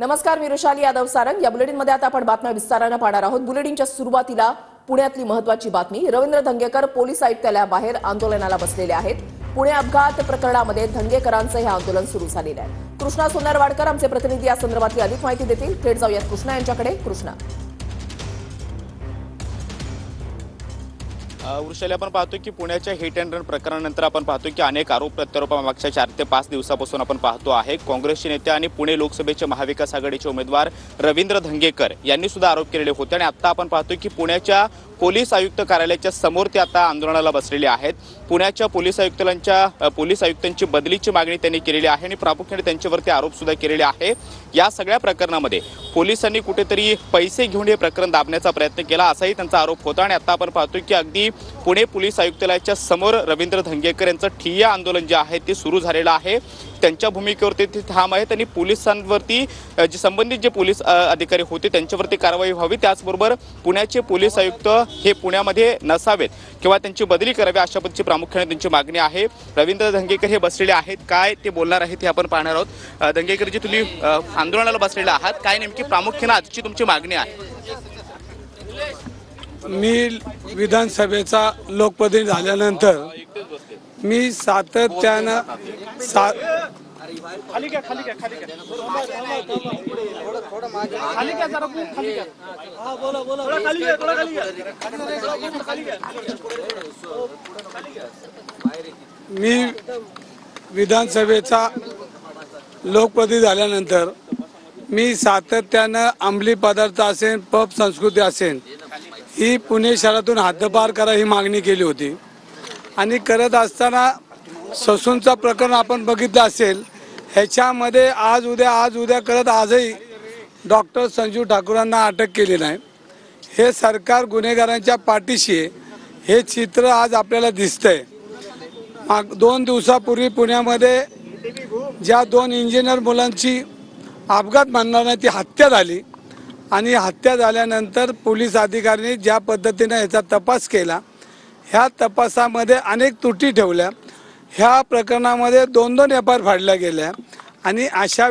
नमस्कार, मी रुशाली यादव सारंग। या बुलेटिनमध्ये आता आपण बातम्या विस्ताराने पाहणार आहोत। बुलेटिनच्या सुरुवातीला पुण्यातली महत्त्वाची बातमी। रवींद्र धंगेकर पोलीस आयुक्तालयाबाहेर आंदोलनाला बसलेले आहेत। पुणे अपघात प्रकरणामध्ये धंगेकरांचं हे आंदोलन सुरू झालेलं आहे। कृष्णा सोनरवाडकर आमचे प्रतिनिधी या संदर्भातली अधिक माहिती देतील। थेट जाऊयात कृष्णा यांच्याकडे। कृष्णा, वृषाली, आपण पाहतो की पुण्याच्या हिट अँड रन प्रकरणानंतर आपण पाहतो की अनेक आरोप प्रत्यारोपामागच्या 4 ते 5 दिवसापासून आपण पाहतो आहे। काँग्रेसचे नेते आणि पुणे लोकसभेचे महाविकास आघाडीचे उमेदवार रवींद्र धंगेकर यांनी सुद्धा आरोप केलेले होते आणि आता आपण पाहतो की पुण्याच्या पोलीस आयुक्त कार्यालयाच्या समोर ते आता आंदोलनाला बसलेले आहेत। पुण्याच्या पोलीस आयुक्तांची बदलीची मागणी त्यांनी केलेली आहे आणि प्रामुख्याने त्यांच्यावरती आरोप सुद्धा केलेले आहे। या सगळ्या प्रकरणामध्ये पोलिसांनी कुठेतरी पैसे घेऊन हे प्रकरण दाबण्याचा प्रयत्न केला असाही त्यांचा आरोप होता आणि आता आपण पाहतो की अगदी पुणे पोलीस आयुक्तालयाच्या समोर रवींद्र धंगेकर यांचं ठिय्या आंदोलन जे आहे ते सुरू झालेलं आहे। त्यांच्या भूमिकेवरती ते ठाम आहेत आणि पोलिसांवरती जे संबंधित जे पोलीस अधिकारी होते त्यांच्यावरती कारवाई व्हावी, त्याचबरोबर पुण्याचे पोलीस आयुक्त हे पुण्यामध्ये नसावेत किंवा त्यांची बदली करावी अशा पद्धतीची प्रामुख्याने त्यांची मागणी आहे। रवींद्र धंगेकर हे बसलेले आहेत, काय ते बोलणार आहेत हे आपण पाहणार आहोत। धंगेकरजी, तुम्ही आंदोलनाला बसलेले आहात, काय नेमकी प्रामुख्याने आजची तुमची मागणी आहे? मी विधानसभेचा लोकप्रतिनिधी झाल्यानंतर मी सातत्यानं मी विधानसभेचा लोकप्रतिनिधी झाल्यानंतर मी सातत्यानं अंमली पदार्थ असेल, पब संस्कृती असेल, ही पुणे शहरातून हद्दपार करा ही मागणी केली होती। आणि करत असताना ससूनचा प्रकरण आपण बघितलं असेल, ह्याच्यामध्ये आज उद्या करत आजही डॉक्टर संजीव ठाकूरांना अटक केली नाही। हे सरकार गुन्हेगारांच्या पाठीशी आहे, हे चित्र आज आपल्याला दिसतंय। 2 दिवसापूर्वी पुण्यामध्ये ज्या 2 इंजिनियर मुलांची अपघात मानणार नाही ती हत्या झाली आणि हत्या झाल्यानंतर पोलीस अधिकाऱ्यांनी ज्या पद्धतीने याचा तपास केला, ह्या तपासामध्ये अनेक त्रुटी ठेवल्या। ह्या प्रकरणामध्ये 2-2 एफ.आय.आर फाडल्या गेल्या आणि अशा